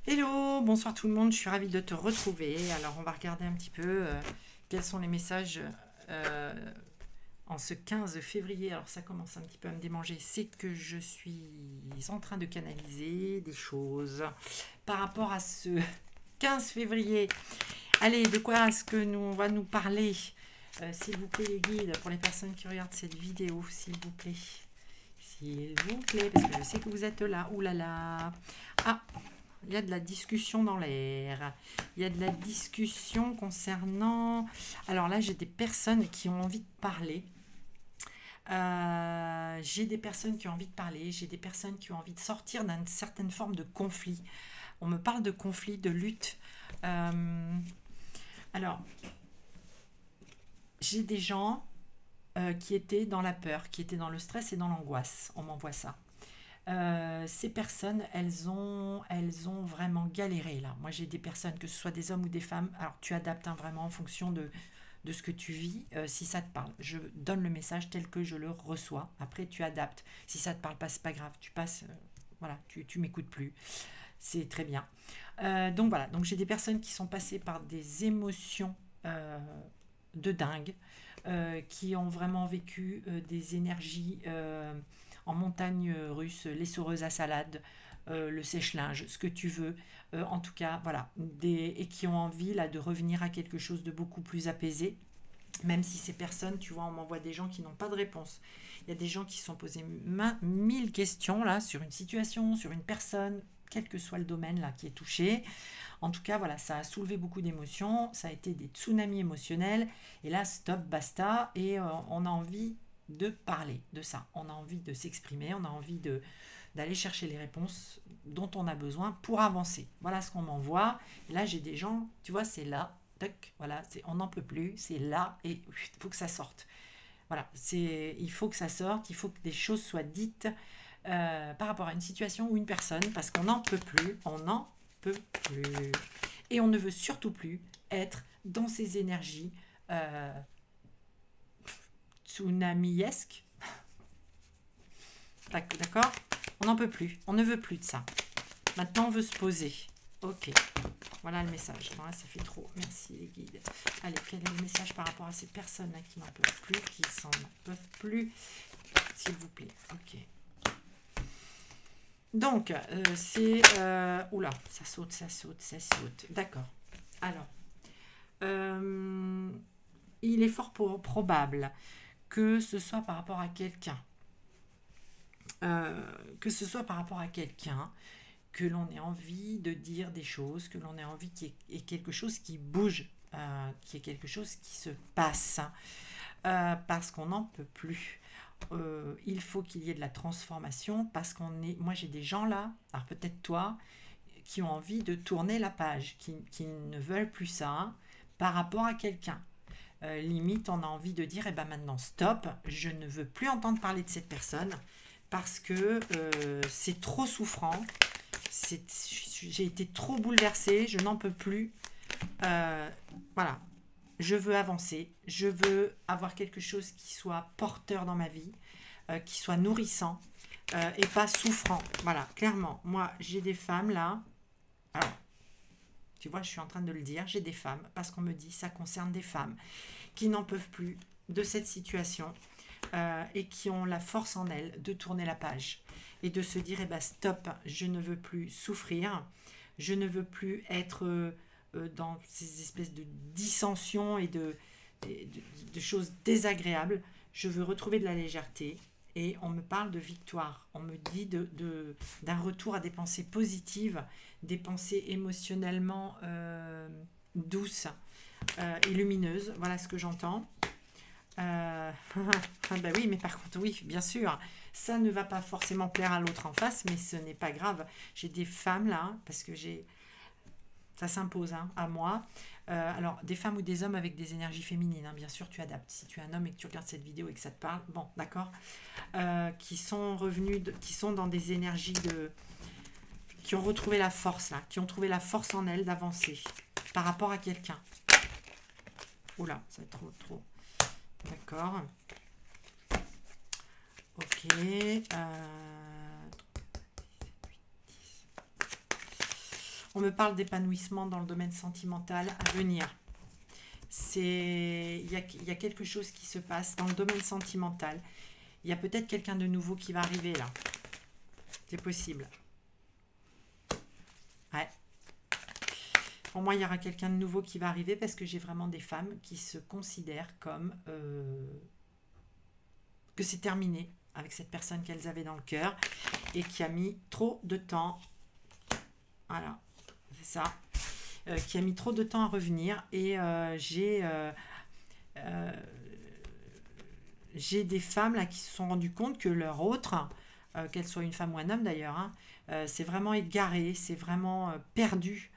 Hello, bonsoir tout le monde, je suis ravie de te retrouver. Alors on va regarder un petit peu quels sont les messages euh, en ce 15 février. Alors ça commence un petit peu à me démanger, c'est que je suis en train de canaliser des choses par rapport à ce 15 février. Allez, de quoi est-ce que on va nous parler? S'il vous plaît les guides, pour les personnes qui regardent cette vidéo, s'il vous plaît. S'il vous plaît, parce que je sais que vous êtes là. Ouh là là. Ah, il y a de la discussion dans l'air. Il y a de la discussion concernant... Alors là, j'ai des personnes qui ont envie de parler. J'ai des personnes qui ont envie de parler. J'ai des personnes qui ont envie de sortir d'une certaine forme de conflit. On me parle de conflit, de lutte. Alors, j'ai des gens qui étaient dans la peur, qui étaient dans le stress et dans l'angoisse. On m'envoie ça. Ces personnes, elles ont vraiment galéré là. Moi, j'ai des personnes, que ce soit des hommes ou des femmes. Alors, tu adaptes hein, vraiment en fonction de ce que tu vis, si ça te parle. Je donne le message tel que je le reçois. Après, tu adaptes. Si ça te parle pas, c'est pas grave. Tu passes, voilà, tu m'écoutes plus. C'est très bien. Donc voilà. Donc j'ai des personnes qui sont passées par des émotions de dingue, qui ont vraiment vécu des énergies en montagne russe, les soreuses à salade, le sèche-linge, ce que tu veux. En tout cas, voilà. Et qui ont envie là de revenir à quelque chose de beaucoup plus apaisé. Même si ces personnes, tu vois, on m'envoie des gens qui n'ont pas de réponse. Il y a des gens qui se sont posés mille questions là sur une situation, sur une personne, quel que soit le domaine là qui est touché. En tout cas, voilà, ça a soulevé beaucoup d'émotions, ça a été des tsunamis émotionnels. Et là, stop, basta. Et on a envie de parler de ça. On a envie de s'exprimer, on a envie d'aller chercher les réponses dont on a besoin pour avancer. Voilà ce qu'on m'envoie. Et là, j'ai des gens, tu vois, c'est là, tac, voilà, on n'en peut plus, c'est là, et il faut que ça sorte. Voilà, il faut que ça sorte, il faut que des choses soient dites par rapport à une situation ou une personne, parce qu'on n'en peut plus, on n'en peut plus. Et on ne veut surtout plus être dans ces énergies tsunamiesques. D'accord? On n'en peut plus, on ne veut plus de ça. Maintenant, on veut se poser. Ok, voilà le message. Non, là, ça fait trop. Merci les guides. Allez, quel est le message par rapport à ces personnes-là qui n'en peuvent plus, qui s'en peuvent plus? S'il vous plaît. Ok. Donc, c'est... oula, ça saute, ça saute, ça saute. D'accord. Alors, il est fort probable que ce soit par rapport à quelqu'un. Que ce soit par rapport à quelqu'un, que l'on ait envie de dire des choses, que l'on ait envie qu'il y ait quelque chose qui bouge, qu'il y ait quelque chose qui se passe, parce qu'on n'en peut plus. Il faut qu'il y ait de la transformation, parce qu'on est... Moi, j'ai des gens là, alors peut-être toi, qui ont envie de tourner la page, qui ne veulent plus ça, par rapport à quelqu'un. Limite, on a envie de dire, eh ben maintenant, stop, je ne veux plus entendre parler de cette personne, parce que c'est trop souffrant, j'ai été trop bouleversée, je n'en peux plus. Voilà, je veux avancer, je veux avoir quelque chose qui soit porteur dans ma vie, qui soit nourrissant et pas souffrant. Voilà, clairement, moi j'ai des femmes là, alors, tu vois, je suis en train de le dire, j'ai des femmes, parce qu'on me dit ça concerne des femmes qui n'en peuvent plus de cette situation et qui ont la force en elles de tourner la page et de se dire, eh ben, stop, je ne veux plus souffrir, je ne veux plus être dans ces espèces de dissensions et de choses désagréables, je veux retrouver de la légèreté. Et on me parle de victoire, on me dit d'un retour à des pensées positives, des pensées émotionnellement douces et lumineuses, voilà ce que j'entends. Bah oui, mais par contre, oui, bien sûr, ça ne va pas forcément plaire à l'autre en face, mais ce n'est pas grave. J'ai des femmes là, parce que ça s'impose hein, à moi. Alors, des femmes ou des hommes avec des énergies féminines, hein, bien sûr, tu adaptes. Si tu es un homme et que tu regardes cette vidéo et que ça te parle, bon, d'accord. Qui sont revenus, qui sont dans des énergies qui ont retrouvé la force là, qui ont trouvé la force en elles d'avancer par rapport à quelqu'un. Oula, ça va être trop. D'accord. Ok. On me parle d'épanouissement dans le domaine sentimental à venir. Il y a quelque chose qui se passe dans le domaine sentimental. Il y a peut-être quelqu'un de nouveau qui va arriver là. C'est possible. Ouais. Pour moi, il y aura quelqu'un de nouveau qui va arriver parce que j'ai vraiment des femmes qui se considèrent comme que c'est terminé avec cette personne qu'elles avaient dans le cœur et qui a mis trop de temps. Voilà, c'est ça. Qui a mis trop de temps à revenir et j'ai des femmes là qui se sont rendues compte que leur autre, qu'elle soit une femme ou un homme d'ailleurs, hein, c'est vraiment égaré, c'est vraiment perdu.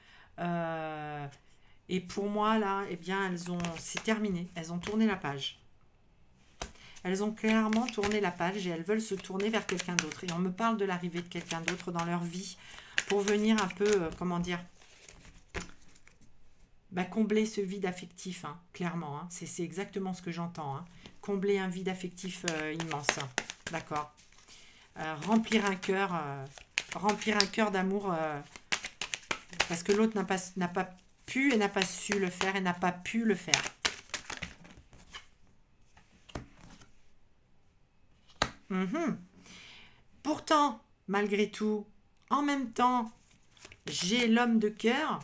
Et pour moi là, eh bien c'est terminé, elles ont tourné la page. Elles ont clairement tourné la page et elles veulent se tourner vers quelqu'un d'autre. Et on me parle de l'arrivée de quelqu'un d'autre dans leur vie pour venir un peu, comment dire, combler ce vide affectif, hein, clairement. Hein, c'est exactement ce que j'entends. Hein, combler un vide affectif immense. D'accord. Remplir un cœur d'amour parce que l'autre n'a pas pu et n'a pas su le faire et n'a pas pu le faire. Pourtant, malgré tout, en même temps, j'ai l'homme de cœur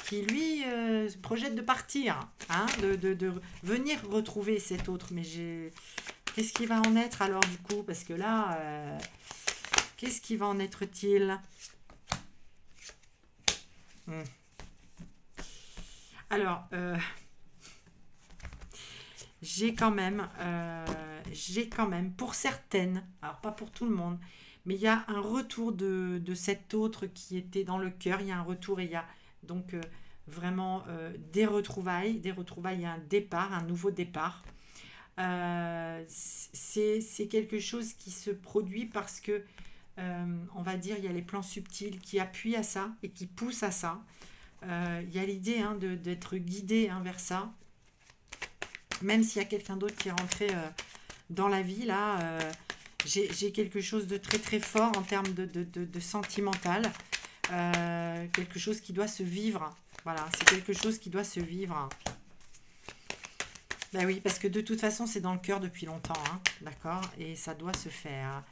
qui, lui, se projette de partir, hein, de venir retrouver cet autre. Mais qu'est-ce qui va en être alors du coup? Parce que là, qu'est-ce qui va en être-t-il? Alors, j'ai quand même, pour certaines, alors pas pour tout le monde, mais il y a un retour de cet autre qui était dans le cœur. Il y a un retour et il y a donc vraiment des retrouvailles, il y a un départ, un nouveau départ. C'est quelque chose qui se produit parce que, on va dire, il y a les plans subtils qui appuient à ça et qui poussent à ça. Il y a l'idée hein, d'être guidé hein, vers ça. Même s'il y a quelqu'un d'autre qui est rentré dans la vie, là, j'ai quelque chose de très très fort en termes de sentimental. Quelque chose qui doit se vivre. Voilà, c'est quelque chose qui doit se vivre. Ben oui, parce que de toute façon, c'est dans le cœur depuis longtemps, hein, d'accord? Et ça doit se faire.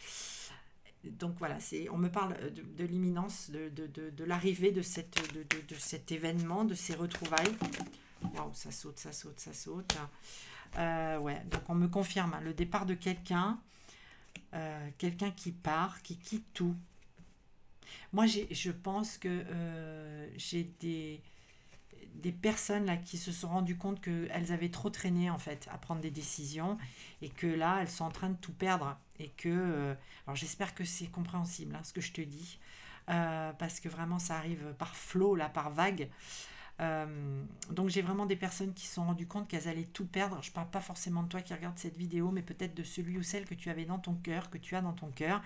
Donc voilà, on me parle de l'imminence, de l'arrivée de cet événement, de ces retrouvailles. Waouh, ça saute, ça saute, ça saute. Ouais, donc on me confirme hein, le départ de quelqu'un, quelqu'un qui part, qui quitte tout. Moi, je pense que j'ai des personnes là qui se sont rendues compte qu'elles avaient trop traîné en fait à prendre des décisions et que là, elles sont en train de tout perdre et que... alors j'espère que c'est compréhensible hein, ce que je te dis parce que vraiment ça arrive par flot, là, par vague. Donc j'ai vraiment des personnes qui se sont rendues compte qu'elles allaient tout perdre. Je parle pas forcément de toi qui regarde cette vidéo, mais peut-être de celui ou celle que tu avais dans ton cœur, que tu as dans ton cœur,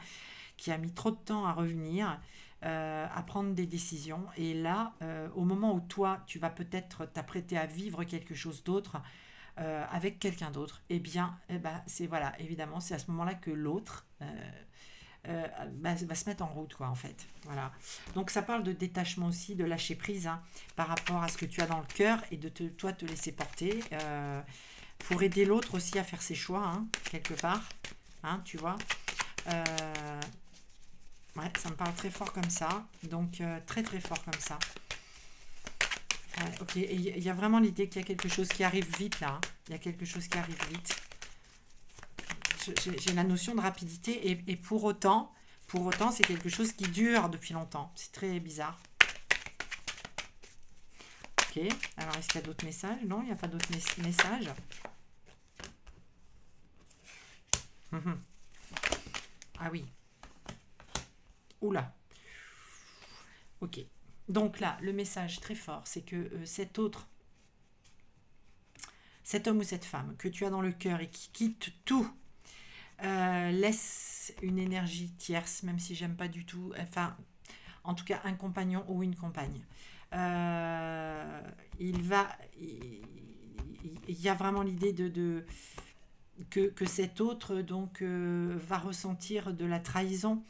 qui a mis trop de temps à revenir, à prendre des décisions. Et là, au moment où toi, tu vas peut-être t'apprêter à vivre quelque chose d'autre avec quelqu'un d'autre, c'est voilà, évidemment, c'est à ce moment-là que l'autre va se mettre en route, quoi, en fait. Voilà. Donc, ça parle de détachement aussi, de lâcher prise hein, par rapport à ce que tu as dans le cœur et de toi te laisser porter pour aider l'autre aussi à faire ses choix, hein, quelque part. Hein, tu vois. Ouais, ça me parle très fort comme ça. Donc, très, très fort comme ça. Ok, il y a vraiment l'idée qu'il y a quelque chose qui arrive vite, là. Hein. Il y a quelque chose qui arrive vite. J'ai la notion de rapidité et pour autant, c'est quelque chose qui dure depuis longtemps. C'est très bizarre. Ok, alors est-ce qu'il y a d'autres messages? Non, il n'y a pas d'autres messages. Ah oui. Oula. Ok. Donc là, le message très fort, c'est que cet homme ou cette femme que tu as dans le cœur et qui quitte tout, laisse une énergie tierce, même si j'aime pas du tout, enfin, en tout cas, un compagnon ou une compagne. Il y a vraiment l'idée que cet autre donc va ressentir de la trahison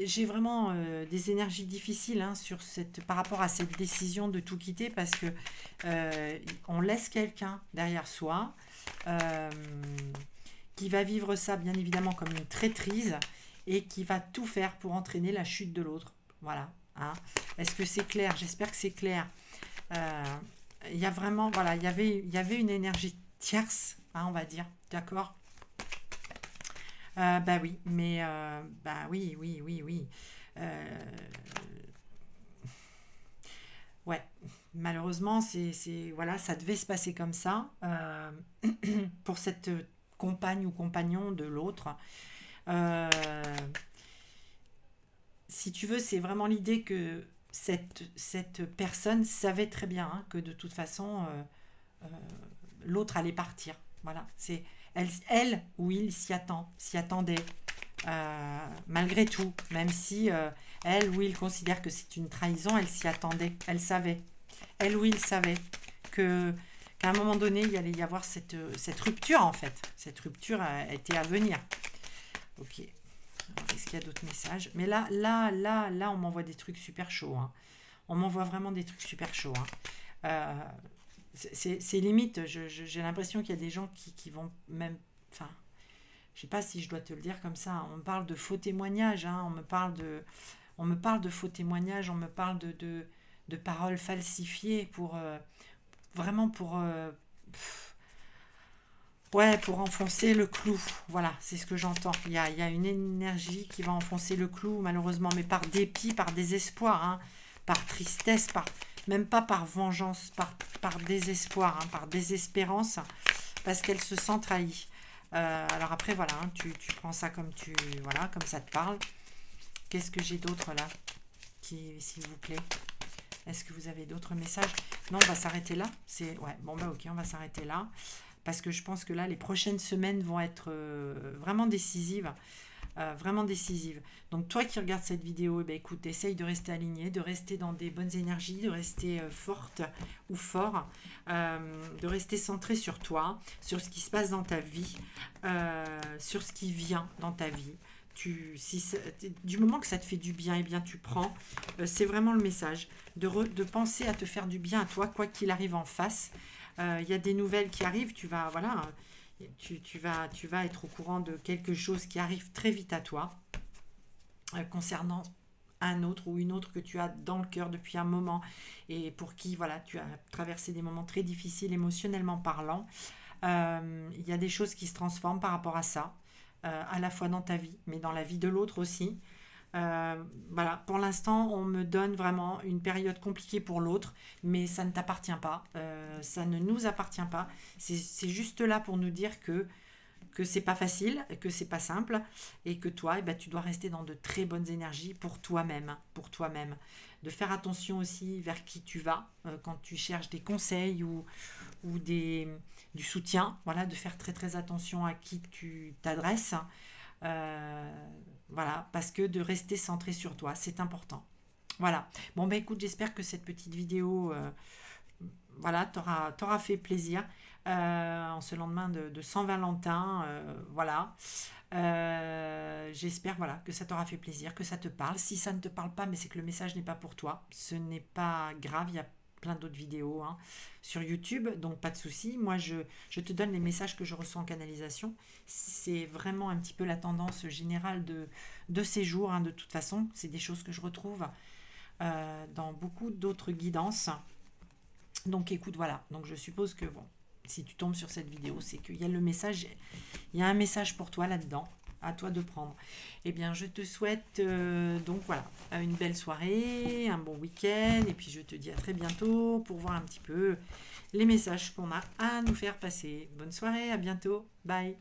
j'ai vraiment des énergies difficiles hein, sur par rapport à cette décision de tout quitter parce que on laisse quelqu'un derrière soi qui va vivre ça bien évidemment comme une traîtrise et qui va tout faire pour entraîner la chute de l'autre. Voilà. Hein. Est-ce que c'est clair? J'espère que c'est clair. Il y a vraiment, voilà, il y avait une énergie tierce, hein, on va dire, d'accord? Bah oui, mais bah oui, oui, oui, oui. Ouais, malheureusement, voilà, ça devait se passer comme ça pour cette compagne ou compagnon de l'autre. Euh, si tu veux, c'est vraiment l'idée que cette personne savait très bien hein, que de toute façon, euh, l'autre allait partir. Voilà, c'est elle ou il s'y attendait. Malgré tout, même si elle ou il considère que c'est une trahison, elle s'y attendait, elle savait. Elle ou il savait que qu'à un moment donné, il y allait y avoir cette rupture en fait. Cette rupture était à venir. Ok. Est-ce qu'il y a d'autres messages? Mais là, on m'envoie des trucs super chauds. Hein. On m'envoie vraiment des trucs super chauds. Hein. C'est limite, j'ai l'impression qu'il y a des gens qui vont même... Enfin, je sais pas si je dois te le dire comme ça. On me parle de faux témoignages. Hein, on me parle de faux témoignages. On me parle de paroles falsifiées pour... vraiment pour... ouais, pour enfoncer le clou. Voilà, c'est ce que j'entends. Il y a une énergie qui va enfoncer le clou, malheureusement, mais par dépit, par désespoir, hein, par tristesse, même pas par vengeance, par désespoir, hein, par désespérance, parce qu'elle se sent trahie. Alors après, voilà, hein, tu prends ça comme voilà, comme ça te parle. Qu'est-ce que j'ai d'autre là, s'il vous plaît? Est-ce que vous avez d'autres messages? Non, on va s'arrêter là. Ouais, bon bah ok, on va s'arrêter là. Parce que je pense que là, les prochaines semaines vont être vraiment décisives. Vraiment décisives. Donc toi qui regardes cette vidéo, eh bien, écoute, essaye de rester aligné, de rester dans des bonnes énergies, de rester forte ou fort, de rester centré sur toi, sur ce qui se passe dans ta vie, sur ce qui vient dans ta vie. Du moment que ça te fait du bien, eh bien tu prends. C'est vraiment le message de penser à te faire du bien à toi, quoi qu'il arrive en face. Il y a des nouvelles qui arrivent, tu vas être au courant de quelque chose qui arrive très vite à toi concernant un autre ou une autre que tu as dans le cœur depuis un moment et pour qui voilà, tu as traversé des moments très difficiles émotionnellement parlant. Il y a des choses qui se transforment par rapport à ça, à la fois dans ta vie, mais dans la vie de l'autre aussi. Voilà, pour l'instant, on me donne vraiment une période compliquée pour l'autre, mais ça ne t'appartient pas, ça ne nous appartient pas. C'est juste là pour nous dire que c'est pas facile, que c'est pas simple, et que toi, eh ben, tu dois rester dans de très bonnes énergies pour toi-même, De faire attention aussi vers qui tu vas quand tu cherches des conseils ou du soutien. Voilà, de faire très très attention à qui tu t'adresses. Voilà, parce que de rester centré sur toi, c'est important. Voilà. Bon, ben écoute, j'espère que cette petite vidéo voilà, t'aura fait plaisir en ce lendemain de Saint-Valentin. Voilà. J'espère voilà, que ça t'aura fait plaisir, que ça te parle. Si ça ne te parle pas, mais c'est que le message n'est pas pour toi. Ce n'est pas grave, il y a plein d'autres vidéos hein, sur YouTube, donc pas de souci. Moi, je te donne les messages que je reçois en canalisation. C'est vraiment un petit peu la tendance générale de ces jours. Hein, de toute façon, c'est des choses que je retrouve dans beaucoup d'autres guidances. Donc écoute, voilà. Donc je suppose que bon, si tu tombes sur cette vidéo, c'est qu'il y a le message, il y a un message pour toi là-dedans. À toi de prendre. Eh bien, je te souhaite donc voilà, une belle soirée, un bon week-end, et puis je te dis à très bientôt pour voir un petit peu les messages qu'on a à nous faire passer. Bonne soirée, à bientôt, bye.